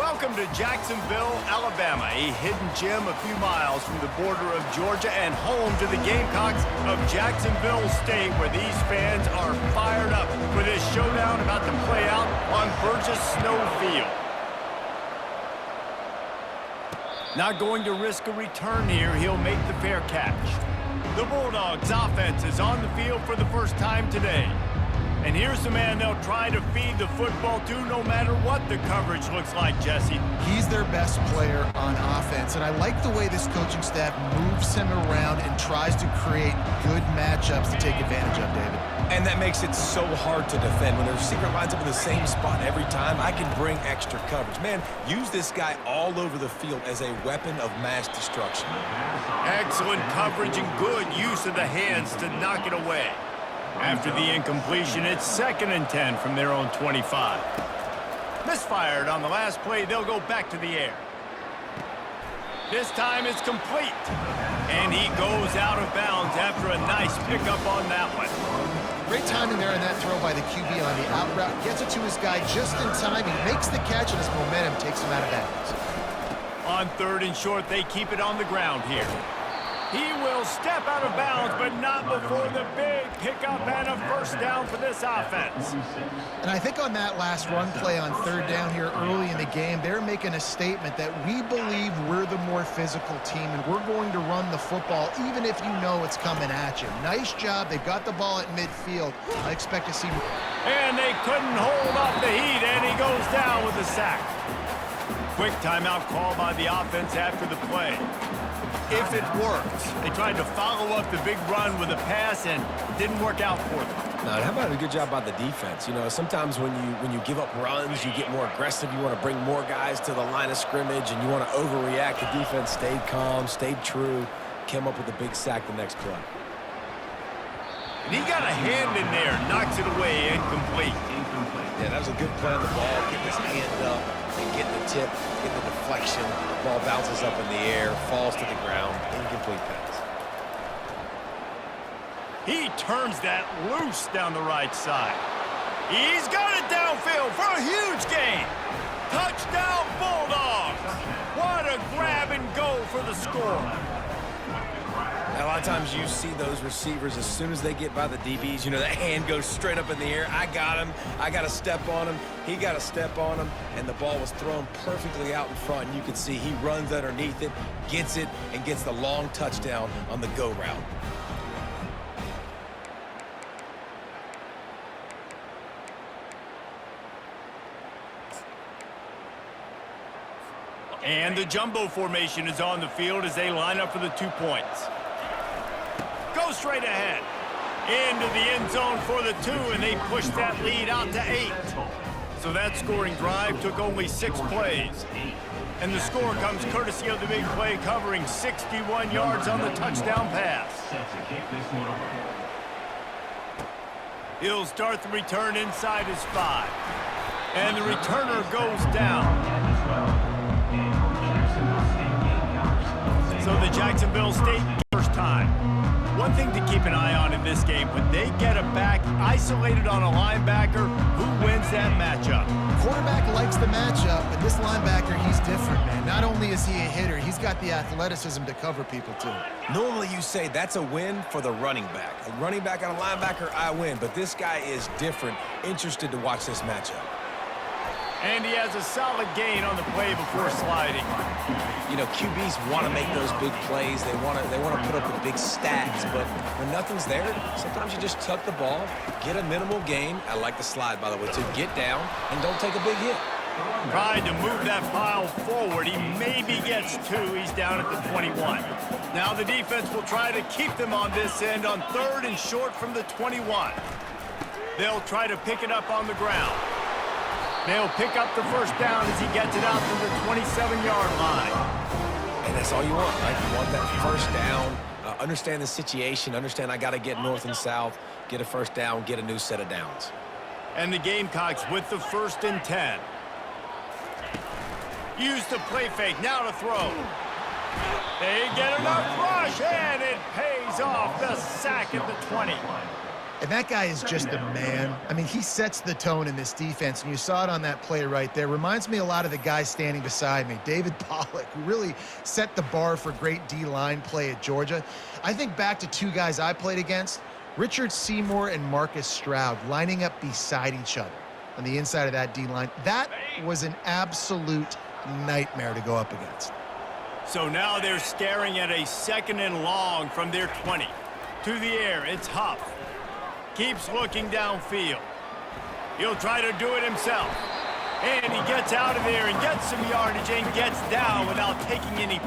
Welcome to Jacksonville, Alabama, a hidden gem a few miles from the border of Georgia and home to the Gamecocks of Jacksonville State, where these fans are fired up for this showdown about to play out on Burgess Snow Field. Not going to risk a return here. He'll make the fair catch. The Bulldogs offense is on the field for the first time today. And here's the man they'll try to feed the football to no matter what the coverage looks like, Jesse. He's their best player on offense, and I like the way this coaching staff moves him around and tries to create good matchups to take advantage of, David. And that makes it so hard to defend. When the receiver lines up in the same spot every time, I can bring extra coverage. Man, use this guy all over the field as a weapon of mass destruction. Excellent coverage and good use of the hands to knock it away. After the incompletion, it's 2nd and 10 from their own 25. Misfired on the last play, they'll go back to the air. This time it's complete. And he goes out of bounds after a nice pickup on that one. Great timing there in that throw by the QB on the out route. Gets it to his guy just in time. He makes the catch, and his momentum takes him out of bounds. On 3rd and short, they keep it on the ground here. He will step out of bounds, but not before the big pickup and a first down for this offense. And I think on that last run play on 3rd down here early in the game, they're making a statement that we believe we're the more physical team and we're going to run the football even if you know it's coming at you. Nice job. They've got the ball at midfield. I expect to see... And they couldn't hold up the heat, and he goes down with a sack. Quick timeout call by the offense after the play. If it works, they tried to follow up the big run with a pass and it didn't work out for them. Now, how about a good job by the defense? You know, sometimes when you give up runs, you get more aggressive. You want to bring more guys to the line of scrimmage, and you want to overreact. The defense stayed calm, stayed true, came up with a big sack the next play. And he got a hand in there, knocks it away, incomplete. Yeah, that was a good play on the ball, getting his hand up and getting the tip, getting the deflection. Ball bounces up in the air, falls to the ground, incomplete pass. He turns that loose down the right side. He's got it downfield for a huge gain. Touchdown, Bulldogs. What a grab and go for the score. Now, a lot of times you see those receivers, as soon as they get by the DBs, you know, that hand goes straight up in the air. I got him. I got to step on him. He got to step on him. And the ball was thrown perfectly out in front. And you can see he runs underneath it, gets it, and gets the long touchdown on the go route. And the jumbo formation is on the field as they line up for the 2 points. Go straight ahead. Into the end zone for the 2, and they push that lead out to 8. So that scoring drive took only 6 plays. And the score comes courtesy of the big play covering 61 yards on the touchdown pass. He'll start the return inside his 5. And the returner goes down. So the Jacksonville State first time. One thing to keep an eye on in this game, when they get a back isolated on a linebacker, who wins that matchup? Quarterback likes the matchup, but this linebacker, he's different, man. Not only is he a hitter, he's got the athleticism to cover people, too. Normally you say that's a win for the running back. A running back on a linebacker, I win. But this guy is different. Interested to watch this matchup. And he has a solid gain on the play before sliding. You know, QBs want to make those big plays. They want to put up the big stats, but when nothing's there, sometimes you just tuck the ball, get a minimal gain. I like the slide, by the way, to get down and don't take a big hit. Tried to move that pile forward. He maybe gets 2. He's down at the 21. Now the defense will try to keep them on this end on 3rd and short from the 21. They'll try to pick it up on the ground. They'll pick up the first down as he gets it out to the 27-yard line. And that's all you want, right? You want that first down, understand the situation, understand I got to get north and south, get a first down, get a new set of downs. And the Gamecocks with the 1st and 10. Use the play fake, now to throw. They get enough rush, and it pays off. The sack at the 20. And that guy is just a man. I mean, he sets the tone in this defense, and you saw it on that play right there. Reminds me a lot of the guy standing beside me, David Pollock, who really set the bar for great D-line play at Georgia. I think back to two guys I played against, Richard Seymour and Marcus Stroud, lining up beside each other on the inside of that D-line. That was an absolute nightmare to go up against. So now they're staring at a 2nd and long from their 20. To the air, it's Huff. Keeps looking downfield. He'll try to do it himself. And he gets out of there and gets some yardage and gets down without taking any.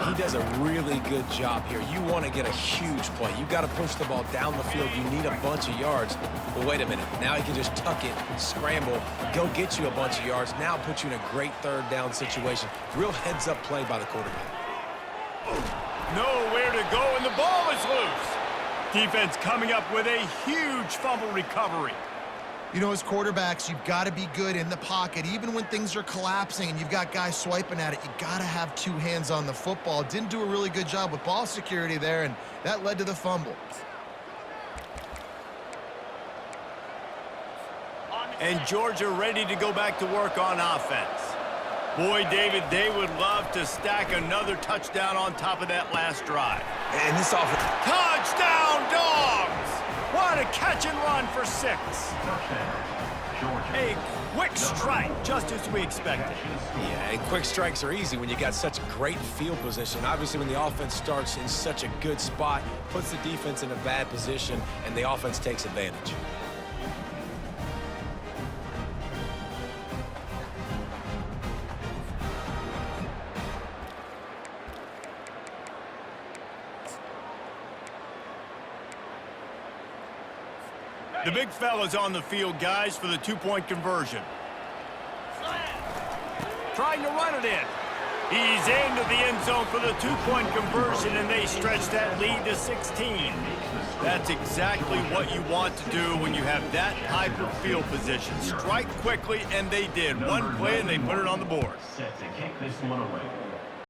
He does a really good job here. You want to get a huge play. You got to push the ball down the field. You need a bunch of yards. But wait a minute. Now he can just tuck it, scramble, go get you a bunch of yards. Now put you in a great 3rd down situation. Real heads-up play by the quarterback. Nowhere to go, and the ball is loose. Defense coming up with a huge fumble recovery. You know, as quarterbacks, you've got to be good in the pocket. Even when things are collapsing and you've got guys swiping at it, you got to have 2 hands on the football. Didn't do a really good job with ball security there, and that led to the fumble. And Georgia ready to go back to work on offense. Boy, David, they would love to stack another touchdown on top of that last drive. And this offense. Touchdown, Dogs! What a catch and run for 6. A quick strike, just as we expected. Yeah, and quick strikes are easy when you got such great field position. Obviously, when the offense starts in such a good spot, puts the defense in a bad position, and the offense takes advantage. The big fella's on the field, guys, for the 2-point conversion. Trying to run it in. He's into the end zone for the 2-point conversion, and they stretch that lead to 16. That's exactly what you want to do when you have that type of field position. Strike quickly, and they did. One play, and they put it on the board. Set to kick this one away.